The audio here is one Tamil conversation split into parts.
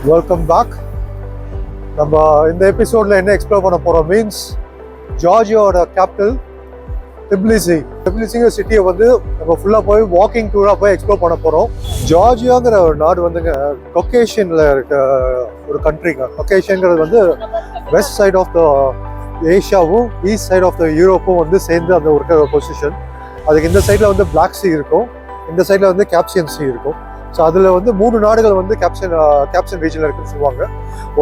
Welcome back. நம்ம இந்த எபிசோடில் என்ன எக்ஸ்ப்ளோர் பண்ண போகிறோம் மீன்ஸ் ஜார்ஜியாவோட கேபிட்டல் டிபிலிசிங்கிற சிட்டியை வந்து நம்ம ஃபுல்லாக போய் வாக்கிங் டூராக போய் எக்ஸ்ப்ளோர் பண்ண போகிறோம். ஜார்ஜியாங்கிற ஒரு நாடு வந்துங்க கொக்கேஷனில் இருக்க ஒரு கண்ட்ரிங்க. கொக்கேஷன்ங்கிறது வந்து வெஸ்ட் சைட் ஆஃப் த ஏஷியாவும் ஈஸ்ட் சைட் ஆஃப் த யூரோப்பும் வந்து சேர்ந்து அந்த ஒரு பொசிஷன். அதுக்கு இந்த சைடில் வந்து பிளாக் சி இருக்கும், இந்த சைடில் வந்து கேப்சியன் சி இருக்கும். ஸோ அதில் வந்து 3 நாடுகள் வந்து கேப்சன் ரீஜனில் இருக்குன்னு சொல்லுவாங்க.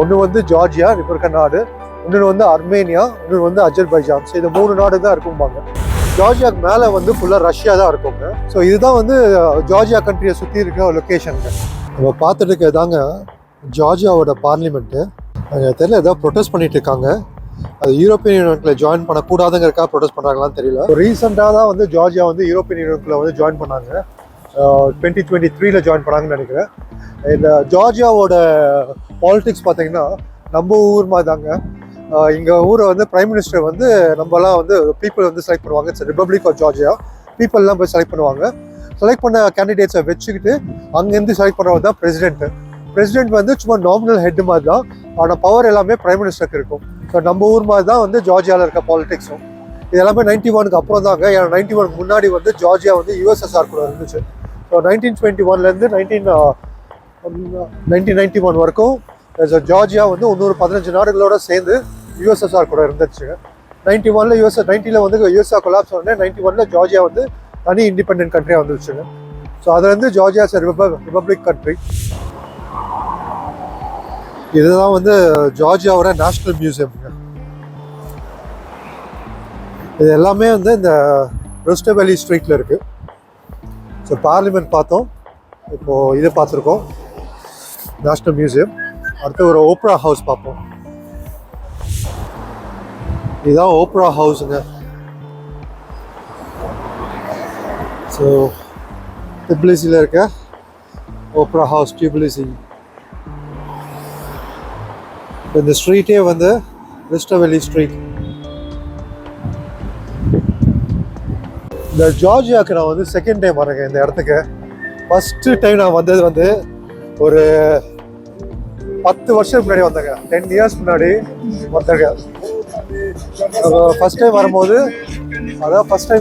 ஒன்று வந்து ஜார்ஜியா இப்போ இருக்க நாடு, இன்னொன்று வந்து அர்மேனியா, இன்னொன்று வந்து அஜர்பைஜான். ஸோ இந்த 3 நாடு தான் இருக்கும்பாங்க. ஜார்ஜியாவுக்கு மேலே வந்து ஃபுல்லாக ரஷ்யா தான் இருக்குங்க. ஸோ இதுதான் வந்து ஜார்ஜியா கண்ட்ரியை சுற்றி இருக்கிற லொக்கேஷனுங்க. நம்ம பார்த்துட்டு இருக்கிறதாங்க ஜார்ஜியாவோட பார்லிமெண்ட்டு. அங்கே தெரியல ஏதோ ப்ரொட்டஸ்ட் பண்ணிட்டு இருக்காங்க. அது யூரோப்பியன் யூனியன்ல ஜாயின் பண்ணக்கூடாதுங்கிறக்காக ப்ரொடெஸ்ட் பண்ணுறாங்களான்னு தெரியல. ரீசெண்டாக தான் வந்து ஜார்ஜியா வந்து யூரோப்பியன் யூனியன்ல வந்து ஜாயின் பண்ணாங்க. 2023 ஜாயின் பண்ணாங்கன்னு நினைக்கிறேன். இந்த ஜார்ஜியாவோட பாலிடிக்ஸ் பார்த்தீங்கன்னா நம்ம ஊர் மாதிரி தாங்க. எங்கள் ஊரை வந்து பிரைம் மினிஸ்டர் வந்து நம்மலாம் வந்து பீப்புள் வந்து செலக்ட் பண்ணுவாங்க. It's republic of Georgia. பீப்புளெலாம் போய் செலக்ட் பண்ணுவாங்க. செலக்ட் பண்ண கேண்டிடேட்ஸை வச்சுக்கிட்டு அங்கேருந்து செலக்ட் பண்ணுறது தான் பிரசிடென்ட்டு. பிரசிடென்ட் வந்து சும்மா நாமினல் ஹெட் மாதிரி தான், ஆனால் பவர் எல்லாமே பிரைம் மினிஸ்டருக்கு இருக்கும். ஸோ நம்ம ஊர் மாதிரி தான் வந்து ஜார்ஜியாவில் இருக்க பாலிடிக்ஸும். இது எல்லாமே 91க்கு அப்புறம் தாங்க. ஏன்னா 91க்கு முன்னாடி வந்து ஜார்ஜியா வந்து யூஎஸ்எஸ்ஆர் கூட இருந்துச்சு. ஸோ 1921லேருந்து 1991 வரைக்கும் ஜார்ஜியா வந்து இன்னொரு 15 நாடுகளோட சேர்ந்து யூஎஸ்எஸ்ஆர் கூட இருந்துச்சு. 90ல் வந்து யூஎஸ்ஆர் கொலாப்ஸ் உடனே 91ல் ஜார்ஜியா வந்து தனி இண்டிபெண்டன்ட் கண்ட்ரியாக வந்துருச்சுங்க. ஸோ அதுலேருந்து ஜார்ஜியா ரிபப்ளிக் கண்ட்ரி. இதுதான் வந்து ஜார்ஜியாவோட நேஷ்னல் மியூசியம்ங்க. இது எல்லாமே வந்து இந்த ருஸ்டவேலி ஸ்ட்ரீட்டில் இருக்குது. ஸோ பார்லிமெண்ட் பார்த்தோம், இப்போது இதை பார்த்துருக்கோம் நேஷ்னல் மியூசியம். அடுத்து ஒரு ஓப்ரா ஹவுஸ் பார்ப்போம். இதுதான் ஓப்ரா ஹவுஸுங்க. ஸோ டிபிலிசியில் இருக்க ஓப்ரா ஹவுஸ் டிபிலிசி. இந்த ஸ்ட்ரீட்டே வந்து ருஸ்டவேலி ஸ்ட்ரீட். இந்த ஜார்ஜியாவுக்கு நான் வந்து செகண்ட் டைம் வரேங்க இந்த இடத்துக்கு. ஃபஸ்ட்டு டைம் நான் வந்தது வந்து ஒரு 10 வருஷத்துக்கு முன்னாடி வந்தேங்க. 10 இயர்ஸ் முன்னாடி வந்தேங்க. ஃபஸ்ட் டைம்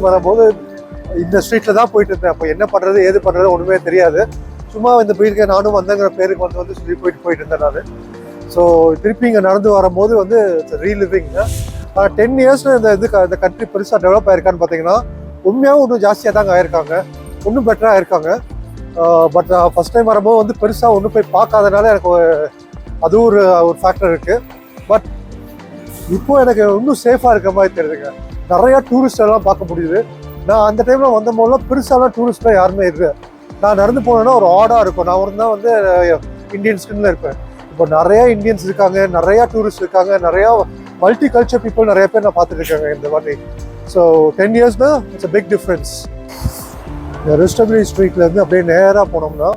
வரும்போது இந்த ஸ்ட்ரீட்டில் தான் போயிட்டு இருந்தேன். அப்போ என்ன பண்ணுறது ஏது பண்ணுறது ஒன்றுமே தெரியாது. சும்மா இந்த போயிருக்கேன், நானும் வந்தேங்கிற பேருக்கு வந்து சொல்லி போயிட்டு இருந்தேன் நான். ஸோ திருப்பி இங்கே நடந்து வரும்போது வந்து ரீலிவிங்க. 10 இயர்ஸில் இந்த கண்ட்ரி பெருசாக டெவலப் ஆயிருக்கான்னு பார்த்தீங்கன்னா உண்மையாகவும் இன்னும் ஜாஸ்தியாக தாங்க ஆயிருக்காங்க, இன்னும் பெட்டராக ஆயிருக்காங்க. பட் ஃபஸ்ட் டைம் வரும்போது வந்து பெருசாக ஒன்றும் போய் பார்க்காதனால எனக்கு அது ஒரு ஃபேக்டர் இருக்குது. பட் இப்போது எனக்கு இன்னும் சேஃபாக இருக்க மாதிரி தெரியுதுங்க. நிறையா டூரிஸ்டெல்லாம் பார்க்க முடியுது. நான் அந்த டைமில் வந்த போதெல்லாம் பெருசாலாம் டூரிஸ்ட்லாம் யாருமே இருக்குது. நான் நடந்து போனேன்னா ஒரு ஆடாக இருக்கும். நான் ஒரு தான் வந்து இந்தியன்ஸ்க்குன்னு இருப்பேன். இப்போ நிறையா இந்தியன்ஸ் இருக்காங்க, நிறையா டூரிஸ்ட் இருக்காங்க, நிறையா மல்டி கல்ச்சர் பீப்புள் நிறைய பேர் நான் பார்த்துட்டு இருக்காங்க இந்த மாதிரி. ஸோ 10 இயர்ஸ்னா இட்ஸ் அ பிக் டிஃப்ரென்ஸ். இந்த ருஸ்டவேலி ஸ்ட்ரீட்லேருந்து அப்படியே நேராக போனோம்னா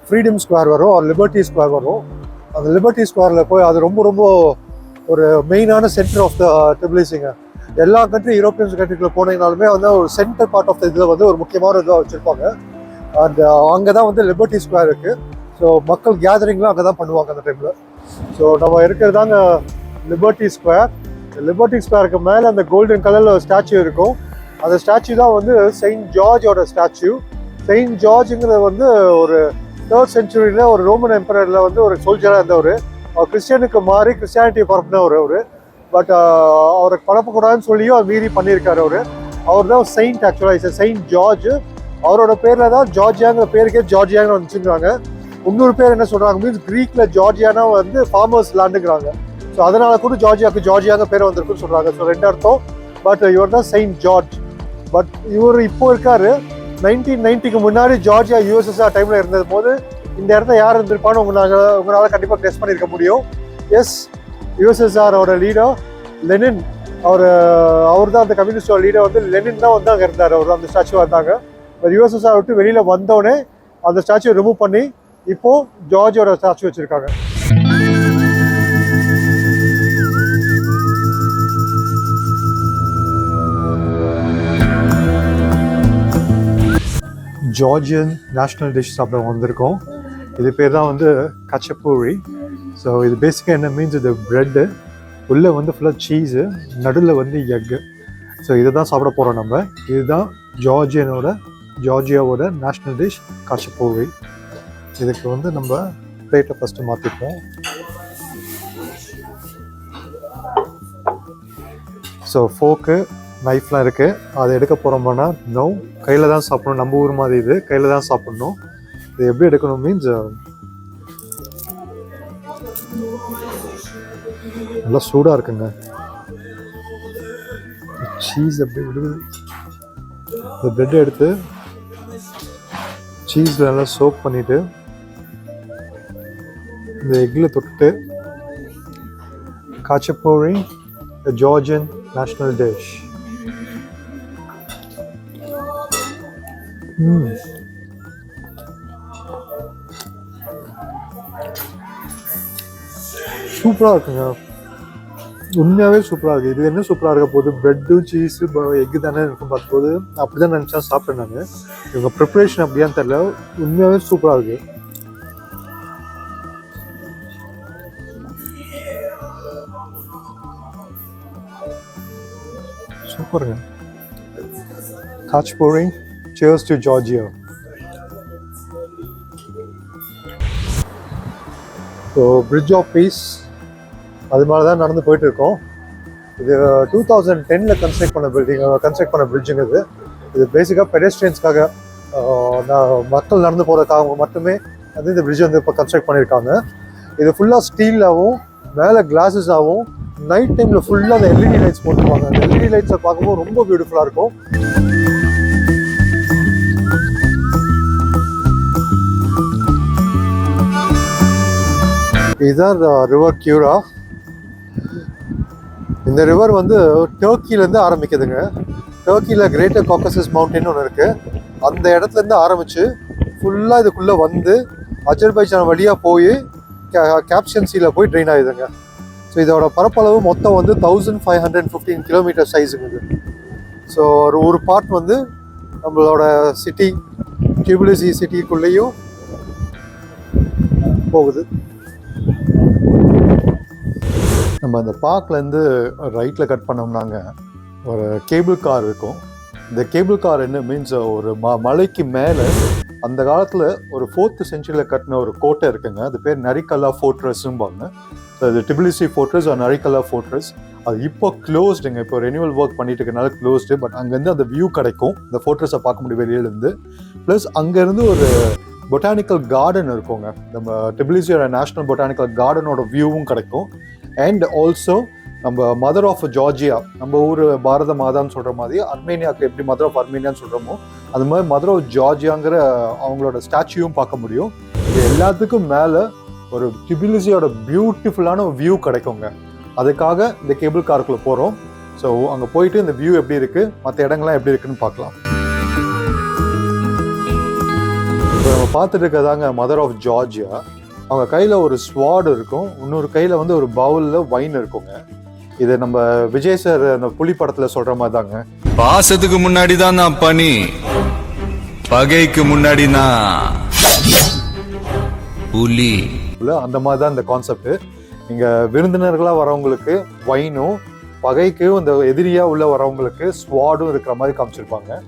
ஃப்ரீடம் ஸ்கொயர் வரும், ஒரு லிபர்ட்டி ஸ்கொயர் வரும். அந்த லிபர்ட்டி ஸ்கொயரில் போய் அது ரொம்ப ரொம்ப ஒரு மெயினான சென்டர் ஆஃப் த டிபிலிசிங்க. எல்லா யூரோப்பியன் கண்ட்ரிக்குள்ள போனீங்கனாலுமே வந்து ஒரு சென்டர் பார்ட் ஆஃப் த இதில் வந்து ஒரு முக்கியமான இதாக வச்சுருப்பாங்க. அந்த அங்கே தான் வந்து லிபர்ட்டி ஸ்கொயர் இருக்குது. ஸோ மக்கள் கேதரிங்லாம் அங்கே தான் பண்ணுவாங்க அந்த டைமில். ஸோ நம்ம இருக்கிறது தாங்க லிபர்ட்டி ஸ்கொயர். லிபர்ட்டி ஸ்கொயருக்கு மேலே அந்த கோல்டன் கலரில் ஒரு ஸ்டாச்சு இருக்கும். அந்த ஸ்டாச்சு தான் வந்து செயின்ட் ஜார்ஜோட ஸ்டாச்சு. செயின்ட் ஜார்ஜுங்கிறது வந்து ஒரு 3rd சென்ச்சுரியில் ஒரு ரோமன் எம்பரரில் வந்து ஒரு சோல்ஜராக இருந்தவர். அவர் கிறிஸ்டியனுக்கு மாறி கிறிஸ்டியானிட்டியை பரப்புனவர் அவர். பட் அவருக்கு பரப்பக்கூடாதுன்னு சொல்லியும் அவர் மீறி பண்ணியிருக்காரு அவர் தான் செயின்ட். ஆக்சுவலாக செயின்ட் ஜார்ஜ். அவரோட பேரில் தான் ஜார்ஜியாங்கிற பேருக்கே ஜார்ஜியான்னு வந்துச்சுங்கிறாங்க. இன்னொரு பேர் என்ன சொல்கிறாங்க மீன்ஸ் க்ரீக்கில் ஜார்ஜியானா வந்து ஃபார்மர்ஸ் லேண்டுங்கிறாங்க. ஸோ அதனால கூட ஜார்ஜியாங்க பேர் வந்திருக்குன்னு சொல்கிறாங்க. ஸோ 2 அர்த்தம். பட் இவர் தான் செயின்ட் ஜார்ஜ். பட் இவர் இப்போ இருக்காரு. 1990க்கு முன்னாடி ஜார்ஜியா யூஎஸ்எஸ்ஆர் டைமில் இருந்தது போது இந்த இடத்த யார் இருந்திருப்பான்னு உங்களால் கண்டிப்பாக கெஸ் பண்ணியிருக்க முடியும். எஸ், யூஎஸ்எஸ்ஆரோட லீடர் லெனின். அவர் தான் அந்த கம்யூனிஸ்டோட லீடர் வந்து லெனின் தான் வந்து அங்கே இருந்தார். அவர் அந்த ஸ்டாச்சுவாக இருந்தாங்க. யூஎஸ்எஸ்ஆர் விட்டு வெளியில் வந்தோடனே அந்த ஸ்டாச்சுவை ரிமூவ் பண்ணி இப்போது ஜார்ஜோட ஸ்டாச்சு வச்சுருக்காங்க. ஜார்ஜியன் நேஷ்னல் டிஷ் சாப்பிட வந்திருக்கோம். இது பேர் தான் வந்து கச்சப்பூரி. ஸோ இது பேசிக்காக என்ன மீன்ஸ், இது ப்ரெட்டு உள்ளே வந்து ஃபுல்லாக சீஸு, நடுவில் வந்து எக்கு. ஸோ இதை தான் சாப்பிட போகிறோம் நம்ம. இதுதான் ஜார்ஜியாவோட நேஷ்னல் டிஷ் கச்சப்பூரி. இதுக்கு வந்து நம்ம பிளேட்டை ஃபஸ்ட்டு மாற்றிப்போம். ஸோ ஃபோக்கு நைஃப்லாம் இருக்குது, அதை எடுக்க போகிறோம்னா நோ, கையில் தான் சாப்பிடணும். நம்ம ஊர் மாதிரி இது கையில் தான் சாப்பிட்ணும். இது எப்படி எடுக்கணும் மீன்ஸ், நல்லா சூடாக இருக்குங்க. சீஸ் எப்படி விடுது. இந்த பிரெட்டை எடுத்து சீஸில் நல்லா சோக் பண்ணிவிட்டு இந்த எக்கில் தொட்டு கச்சப்பூரி, ஜார்ஜியன் நேஷ்னல் டிஷ். சூப்பராக இருக்குங்க, உண்மையாகவே சூப்பராக இருக்குது. இது என்ன சூப்பராக இருக்க போது, ப்ரெட்டு சீஸு எக்கு தானே இருக்கும் பார்க்கும்போது அப்படி தான் நினச்சா சாப்பிட்டேன் நான். இவங்க ப்ரிப்ரேஷன் அப்படியான்னு தெரியல, உண்மையாகவே சூப்பராக இருக்குது. சூப்பருங்க. Khachapuri, cheers to Georgia. So bridge of peace அது மாதிரி தான் நடந்து போயிட்டு இருக்கோம். இது 2010 கன்ஸ்ட்ரக்ட் பண்ண பிரிட்ஜுங்க. இது பேசிக்காக பெடஸ்ட்ரியன்ஸ்க்காக, மக்கள் நடந்து போகிறதுக்காக மட்டுமே வந்து இந்த பிரிட்ஜ் வந்து இப்போ கன்ஸ்ட்ரக்ட் பண்ணியிருக்காங்க. இது ஃபுல்லாக ஸ்டீலாகவும் மேலே கிளாஸஸாகவும் நைட் டைமில் ஃபுல்லாக அந்த எல்இடி லைட்ஸ் போட்டுருப்பாங்க. அந்த எல்இடி லைட்ஸை பார்க்கும்போது ரொம்ப பியூட்டிஃபுல்லாக இருக்கும். இதுதான் ரிவர் கியூரா. இந்த ரிவர் வந்து டர்க்கிலேருந்து ஆரம்பிக்குதுங்க. டர்க்கியில் கிரேட்டர் காக்கசஸ் மவுண்டன் ஒன்று இருக்குது. அந்த இடத்துலேருந்து ஆரம்பித்து ஃபுல்லாக இதுக்குள்ளே வந்து அஜர்பைஜான் வழியாக போய் கேப்ஷன் சீல போய் ட்ரெயின் ஆகுதுங்க. ஸோ இதோட பரப்பளவு மொத்தம் வந்து 1515 கிலோமீட்டர் சைஸுங்க இது. ஸோ ஒரு பார்ட் வந்து நம்மளோட சிட்டி டிபிலிசி சிட்டிக்குள்ளேயும் போகுது. நம்ம அந்த பார்க்லேருந்து ரைட்டில் கட் பண்ணோம்னாங்க ஒரு கேபிள் கார் இருக்கும். இந்த கேபிள் கார் என்ன மீன்ஸ், ஒரு மலைக்கு மேலே அந்த காலத்தில் ஒரு 4th செஞ்சுரியில் கட்டின ஒரு கோட்டை இருக்குங்க. அது பேர் நரிக்கல்லா ஃபோர்ட்ரஸ்ஸும்பாங்க. ஸோ அது டிபிலிசி ஃபோர்ட்ரஸ் ஆர் நரிக்கல்லா ஃபோர்ட்ரஸ். அது இப்போ க்ளோஸ்டுங்க, இப்போ ரெனியூவல் ஒர்க் பண்ணிட்டு இருக்கனால க்ளோஸ்டு. பட் அங்கேருந்து அந்த வியூ கிடைக்கும், இந்த ஃபோர்ட்ரஸை பார்க்க முடியும் வெளியிலேருந்து. ப்ளஸ் அங்கேருந்து ஒரு பொட்டானிக்கல் கார்டன் இருக்குங்க, நம்ம டிபிலிசியோட நேஷ்னல் பொட்டானிக்கல் கார்டனோட வியூவும் கிடைக்கும். அண்ட் ஆல்சோ நம்ம மதர் ஆஃப் ஜார்ஜியா, நம்ம ஊர் பாரத மாதான்னு சொல்கிற மாதிரி அர்மேனியாவுக்கு எப்படி மதர் ஆஃப் அர்மேனியான்னு சொல்கிறோமோ அது மாதிரி மதர் ஆஃப் ஜார்ஜியாங்கிற அவங்களோட ஸ்டாச்சுவும் பார்க்க முடியும். இது எல்லாத்துக்கும் மேலே ஒரு டிபிலிசியோட பியூட்டிஃபுல்லான வியூ கிடைக்குங்க. அதுக்காக இந்த கேபிள் காருக்குள்ளே போகிறோம். ஸோ அங்கே போயிட்டு இந்த வியூ எப்படி இருக்குது, மற்ற இடங்கள்லாம் எப்படி இருக்குன்னு பார்க்கலாம். இப்போ நம்ம பார்த்துட்டு இருக்கிறதாங்க மதர் ஆஃப் ஜார்ஜியா. அவங்க கையில் ஒரு ஸ்வாட் இருக்கும், இன்னொரு கையில் வந்து ஒரு பவுலில் வைன் இருக்குங்க. இது நம்ம விஜய் சார் அந்த புலி படத்தில் சொல்கிற மாதிரி தாங்க, பாசத்துக்கு முன்னாடி தான் நான் பனி, பகைக்கு முன்னாடி நான் புலி. அந்த மாதிரி தான் இந்த கான்செப்ட். இங்கே விருந்தினர்களாக வரவங்களுக்கு வைனும், பகைக்கு இந்த எதிரியாக உள்ள வரவங்களுக்கு ஸ்வாடும் இருக்கிற மாதிரி காமிச்சிருப்பாங்க.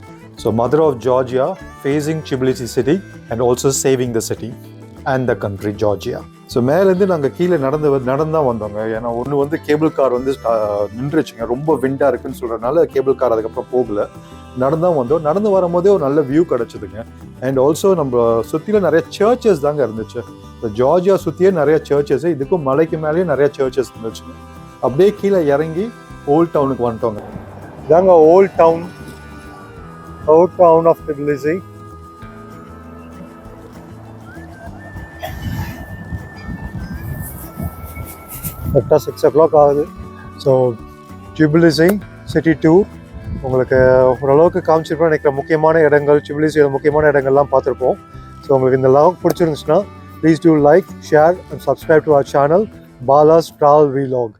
So mother of Georgia facing Tbilisi city and also saving the city and the country Georgia. So மேலேருந்து நாங்கள் கீழே நடந்தான் வந்தோங்க. ஏன்னா ஒன்று வந்து கேபிள் கார் வந்து நின்றுச்சுங்க, ரொம்ப விண்டாக இருக்குன்னு சொல்கிறதுனால கேபிள் கார் அதுக்கப்புறம் போகல, நடந்தான் வந்தோம். நடந்து வரும்போதே ஒரு நல்ல வியூ கிடச்சிதுங்க. அண்ட் ஆல்சோ நம்ம சுற்றில நிறைய சர்ச்சஸ் தாங்க இருந்துச்சு. இந்த ஜார்ஜியா சுற்றியே நிறைய சர்ச்சஸ், இதுக்கும் மலைக்கு மேலேயும் நிறைய சர்ச்சஸ் இருந்துச்சுங்க. அப்படியே கீழே இறங்கி ஓல்ட் டவுனுக்கு வந்துட்டோங்க. இதாங்க ஓல்ட் டவுன் ஆஃப் டிபிலிசி. கரெக்டாக 6 o'clock ஆகுது. ஸோ டிபிலிசி சிட்டி டூர் உங்களுக்கு ஓரளவுக்கு காமிச்சிருப்போம் நினைக்கிற முக்கியமான இடங்கள், டிபிலிசியோட முக்கியமான இடங்கள்லாம் பார்த்துருப்போம். ஸோ உங்களுக்கு இந்த லாக் பிடிச்சிருந்துச்சுன்னா please do like, share and subscribe to our channel Bala's travel vlog.